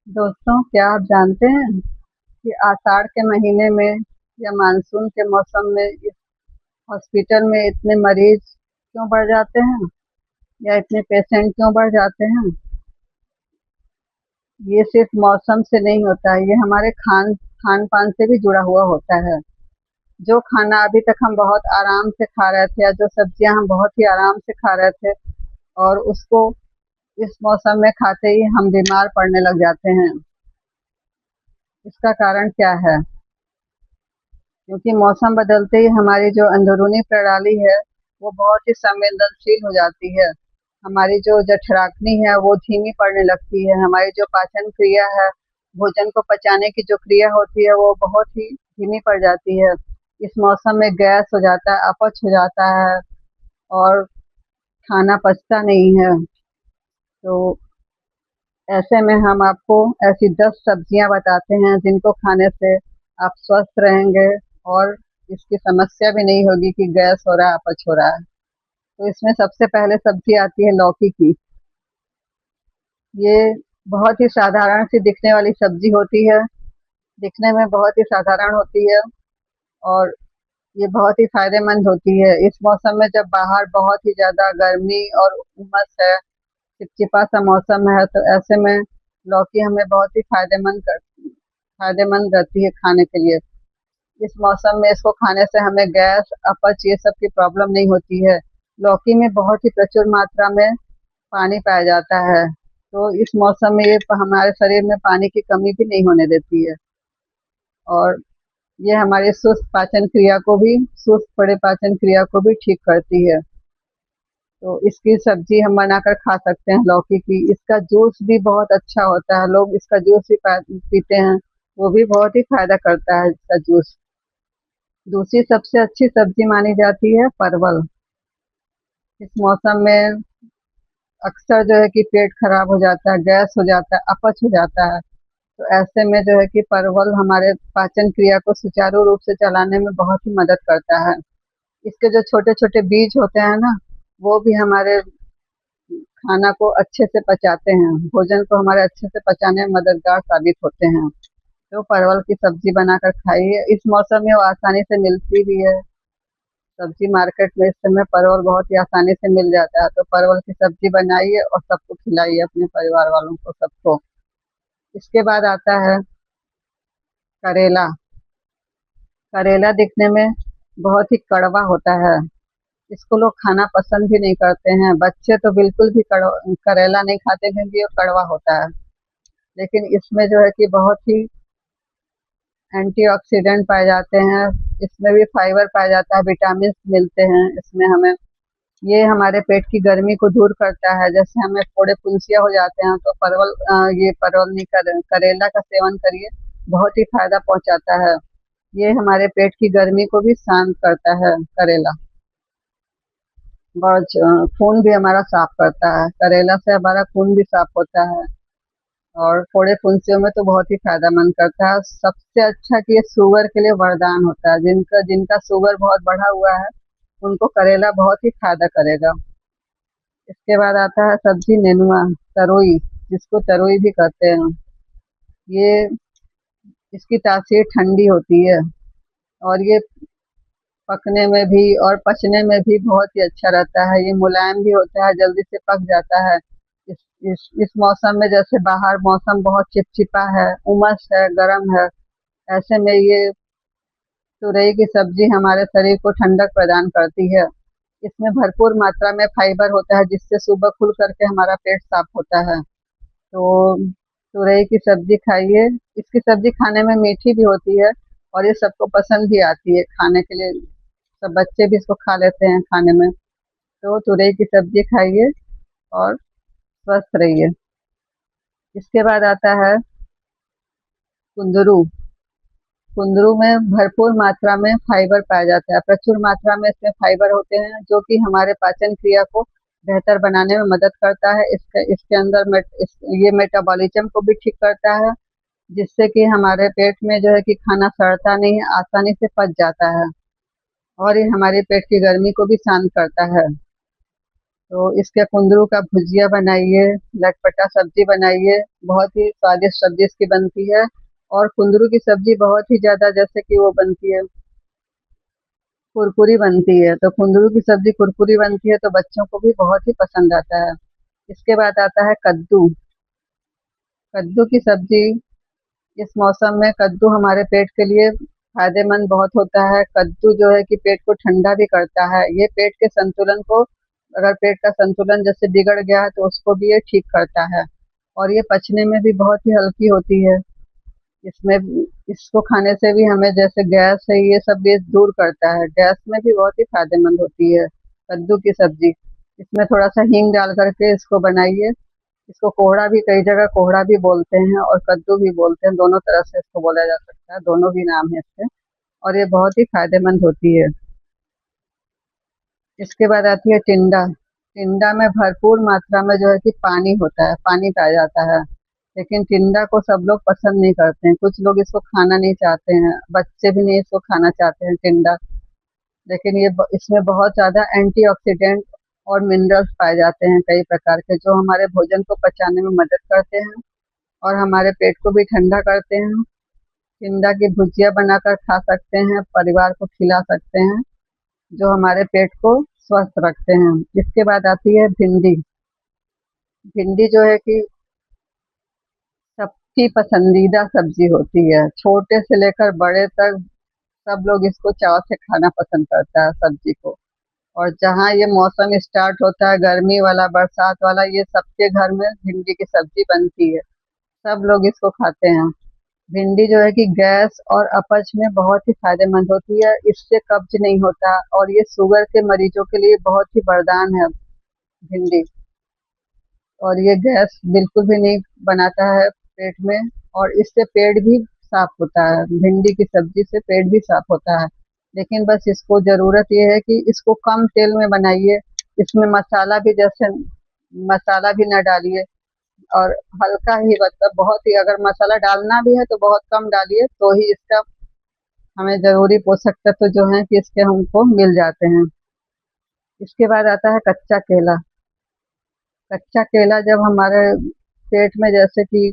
दोस्तों, क्या आप जानते हैं कि आषाढ़ के महीने में या मानसून के मौसम में इस हॉस्पिटल में इतने मरीज क्यों बढ़ जाते हैं या इतने पेशेंट क्यों बढ़ जाते हैं? ये सिर्फ मौसम से नहीं होता है, ये हमारे खान खान पान से भी जुड़ा हुआ होता है। जो खाना अभी तक हम बहुत आराम से खा रहे थे या जो सब्जियां हम बहुत ही आराम से खा रहे थे, और उसको इस मौसम में खाते ही हम बीमार पड़ने लग जाते हैं। इसका कारण क्या है? क्योंकि मौसम बदलते ही हमारी जो अंदरूनी प्रणाली है वो बहुत ही संवेदनशील हो जाती है। हमारी जो जठराग्नि है वो धीमी पड़ने लगती है। हमारी जो पाचन क्रिया है, भोजन को पचाने की जो क्रिया होती है वो बहुत ही धीमी पड़ जाती है। इस मौसम में गैस हो जाता है, अपच हो जाता है और खाना पचता नहीं है। तो ऐसे में हम आपको ऐसी 10 सब्जियां बताते हैं जिनको खाने से आप स्वस्थ रहेंगे और इसकी समस्या भी नहीं होगी कि गैस हो रहा है, अपच हो रहा है। तो इसमें सबसे पहले सब्जी आती है लौकी की। ये बहुत ही साधारण सी दिखने वाली सब्जी होती है, दिखने में बहुत ही साधारण होती है और ये बहुत ही फायदेमंद होती है। इस मौसम में जब बाहर बहुत ही ज़्यादा गर्मी और उमस है, चिपचिपा सा मौसम है, तो ऐसे में लौकी हमें बहुत ही फायदेमंद रहती है खाने के लिए। इस मौसम में इसको खाने से हमें गैस, अपच ये सब की प्रॉब्लम नहीं होती है। लौकी में बहुत ही प्रचुर मात्रा में पानी पाया जाता है, तो इस मौसम में ये हमारे शरीर में पानी की कमी भी नहीं होने देती है और ये हमारी सुस्त पड़े पाचन क्रिया को भी ठीक करती है। तो इसकी सब्जी हम बनाकर खा सकते हैं लौकी की। इसका जूस भी बहुत अच्छा होता है, लोग इसका जूस भी पीते हैं, वो भी बहुत ही फायदा करता है इसका जूस। दूसरी सबसे अच्छी सब्जी मानी जाती है परवल। इस मौसम में अक्सर जो है कि पेट खराब हो जाता है, गैस हो जाता है, अपच हो जाता है। तो ऐसे में जो है कि परवल हमारे पाचन क्रिया को सुचारू रूप से चलाने में बहुत ही मदद करता है। इसके जो छोटे छोटे बीज होते हैं ना, वो भी हमारे खाना को अच्छे से पचाते हैं, भोजन को हमारे अच्छे से पचाने में मददगार साबित होते हैं। तो परवल की सब्जी बनाकर खाइए। इस मौसम में वो आसानी से मिलती भी है। सब्जी मार्केट में इस समय परवल बहुत ही आसानी से मिल जाता है, तो परवल की सब्जी बनाइए और सबको खिलाइए, अपने परिवार वालों को, सबको। इसके बाद आता है करेला। करेला दिखने में बहुत ही कड़वा होता है, इसको लोग खाना पसंद भी नहीं करते हैं। बच्चे तो बिल्कुल भी करेला नहीं खाते क्योंकि ये कड़वा होता है। लेकिन इसमें जो है कि बहुत ही एंटीऑक्सीडेंट पाए जाते हैं, इसमें भी फाइबर पाया जाता है, विटामिन मिलते हैं इसमें हमें। ये हमारे पेट की गर्मी को दूर करता है। जैसे हमें फोड़े फुंसिया हो जाते हैं तो ये परवल नहीं, करेला का सेवन करिए, बहुत ही फायदा पहुंचाता है। ये हमारे पेट की गर्मी को भी शांत करता है करेला। खून भी हमारा साफ करता है, करेला से हमारा खून भी साफ होता है और फोड़े फुंसियों में तो बहुत ही फायदेमंद करता है। सबसे अच्छा कि ये शुगर के लिए वरदान होता है। जिनका जिनका शुगर बहुत बढ़ा हुआ है उनको करेला बहुत ही फायदा करेगा। इसके बाद आता है सब्जी नेनुआ, तरोई, जिसको तरोई भी कहते हैं। ये इसकी तासीर ठंडी होती है और ये पकने में भी और पचने में भी बहुत ही अच्छा रहता है। ये मुलायम भी होता है, जल्दी से पक जाता है। इस मौसम में जैसे बाहर मौसम बहुत चिपचिपा है, उमस है, गर्म है, ऐसे में ये तुरई की सब्जी हमारे शरीर को ठंडक प्रदान करती है। इसमें भरपूर मात्रा में फाइबर होता है, जिससे सुबह खुल करके हमारा पेट साफ होता है। तो तुरई की सब्जी खाइए। इसकी सब्जी खाने में मीठी भी होती है और ये सबको पसंद भी आती है खाने के लिए। सब बच्चे भी इसको खा लेते हैं खाने में। तो तुरई की सब्जी खाइए और स्वस्थ रहिए। इसके बाद आता है कुंदरू। कुंदरू में भरपूर मात्रा में फाइबर पाया जाता है, प्रचुर मात्रा में इसमें फाइबर होते हैं जो कि हमारे पाचन क्रिया को बेहतर बनाने में मदद करता है। इसके अंदर ये मेटाबॉलिज्म को भी ठीक करता है, जिससे कि हमारे पेट में जो है कि खाना सड़ता नहीं है, आसानी से पच जाता है और ये हमारे पेट की गर्मी को भी शांत करता है। तो इसके कुंदरू का भुजिया बनाइए, लटपटा सब्जी बनाइए, बहुत ही स्वादिष्ट सब्जी इसकी बनती है। और कुंदरू की सब्जी बहुत ही ज़्यादा जैसे कि वो बनती है, कुरकुरी बनती है, तो कुंदरू की सब्जी कुरकुरी बनती है तो बच्चों को भी बहुत ही पसंद आता है। इसके बाद आता है कद्दू। कद्दू की सब्जी इस मौसम में कद्दू हमारे पेट के लिए फायदेमंद बहुत होता है। कद्दू जो है कि पेट को ठंडा भी करता है। ये पेट के संतुलन को, अगर पेट का संतुलन जैसे बिगड़ गया है तो उसको भी ये ठीक करता है। और ये पचने में भी बहुत ही हल्की होती है। इसमें इसको खाने से भी हमें जैसे गैस है ये सब भी दूर करता है। गैस में भी बहुत ही फायदेमंद होती है कद्दू की सब्जी। इसमें थोड़ा सा हींग डाल करके इसको बनाइए। इसको कोहड़ा भी, कई जगह कोहड़ा भी बोलते हैं और कद्दू भी बोलते हैं, दोनों तरह से इसको बोला जा सकता है, दोनों भी नाम है इसके। और ये बहुत ही फायदेमंद होती है। इसके बाद आती है टिंडा। टिंडा में भरपूर मात्रा में जो है कि पानी होता है, पानी पाया जाता है। लेकिन टिंडा को सब लोग पसंद नहीं करते हैं, कुछ लोग इसको खाना नहीं चाहते हैं, बच्चे भी नहीं इसको खाना चाहते हैं टिंडा। लेकिन इसमें बहुत ज़्यादा एंटीऑक्सीडेंट और मिनरल्स पाए जाते हैं कई प्रकार के, जो हमारे भोजन को पचाने में मदद करते हैं और हमारे पेट को भी ठंडा करते हैं। टिंडा की भुजिया बनाकर खा सकते हैं, परिवार को खिला सकते हैं, जो हमारे पेट को स्वस्थ रखते हैं। इसके बाद आती है भिंडी। भिंडी जो है कि सबकी पसंदीदा सब्जी होती है, छोटे से लेकर बड़े तक सब लोग इसको चाव से खाना पसंद करता है सब्जी को। और जहाँ ये मौसम स्टार्ट होता है गर्मी वाला, बरसात वाला, ये सबके घर में भिंडी की सब्जी बनती है, सब लोग इसको खाते हैं। भिंडी जो है कि गैस और अपच में बहुत ही फायदेमंद होती है, इससे कब्ज नहीं होता और ये शुगर के मरीजों के लिए बहुत ही वरदान है भिंडी। और ये गैस बिल्कुल भी नहीं बनाता है पेट में, और इससे पेट भी साफ होता है। भिंडी की सब्जी से पेट भी साफ होता है। लेकिन बस इसको ज़रूरत ये है कि इसको कम तेल में बनाइए, इसमें मसाला भी जैसे मसाला भी ना डालिए, और हल्का ही, मतलब बहुत ही, अगर मसाला डालना भी है तो बहुत कम डालिए, तो ही इसका हमें ज़रूरी पोषक तत्व जो हैं कि इसके हमको मिल जाते हैं। इसके बाद आता है कच्चा केला। कच्चा केला जब हमारे पेट में जैसे कि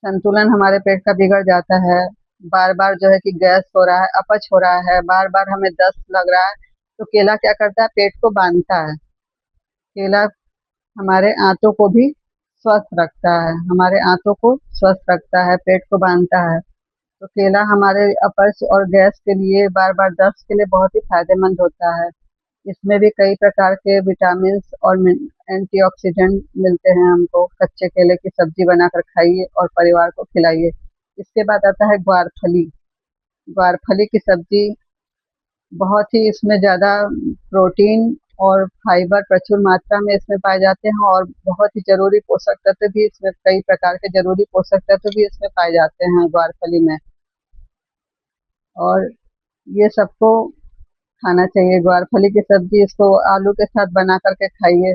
संतुलन हमारे पेट का बिगड़ जाता है, बार-बार जो है कि गैस हो रहा है, अपच हो रहा है, बार-बार हमें दस्त लग रहा है, तो केला क्या करता है, पेट को बाँधता है। केला हमारे आंतों को भी स्वस्थ रखता है, हमारे आंतों को स्वस्थ रखता है, पेट को बाँधता है। तो केला हमारे अपच और गैस के लिए, बार-बार दस्त के लिए बहुत ही फायदेमंद होता है। इसमें भी कई प्रकार के विटामिन्स और एंटीऑक्सीडेंट मिलते हैं हमको। कच्चे केले की सब्जी बनाकर खाइए और परिवार को खिलाइए। इसके बाद आता है ग्वारफली। ग्वारफली की सब्जी बहुत ही, इसमें ज़्यादा प्रोटीन और फाइबर प्रचुर मात्रा में इसमें पाए जाते हैं, और बहुत ही ज़रूरी पोषक तत्व भी इसमें, कई प्रकार के ज़रूरी पोषक तत्व भी इसमें पाए जाते हैं ग्वारफली में। और ये सबको खाना चाहिए ग्वारफली की सब्जी। इसको आलू के साथ बना करके खाइए।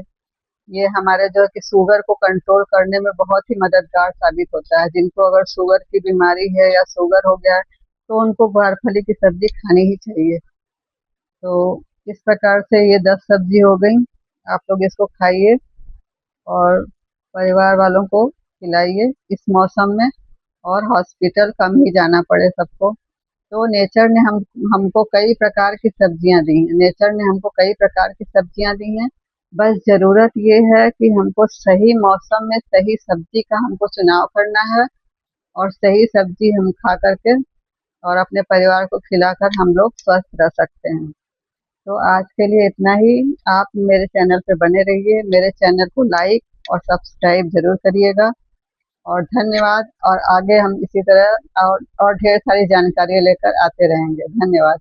ये हमारे जो है कि शुगर को कंट्रोल करने में बहुत ही मददगार साबित होता है। जिनको अगर शुगर की बीमारी है या शुगर हो गया है, तो उनको ग्वारफली की सब्जी खानी ही चाहिए। तो इस प्रकार से ये 10 सब्जी हो गई। आप लोग इसको खाइए और परिवार वालों को खिलाइए इस मौसम में, और हॉस्पिटल कम ही जाना पड़े सबको। तो नेचर ने हमको कई प्रकार की सब्जियां दी हैं, नेचर ने हमको कई प्रकार की सब्जियां दी हैं। बस ज़रूरत ये है कि हमको सही मौसम में सही सब्जी का हमको चुनाव करना है, और सही सब्जी हम खा करके और अपने परिवार को खिलाकर हम लोग स्वस्थ रह सकते हैं। तो आज के लिए इतना ही। आप मेरे चैनल पे बने रहिए, मेरे चैनल को लाइक और सब्सक्राइब ज़रूर करिएगा। और धन्यवाद। और आगे हम इसी तरह और ढेर सारी जानकारियाँ लेकर आते रहेंगे। धन्यवाद।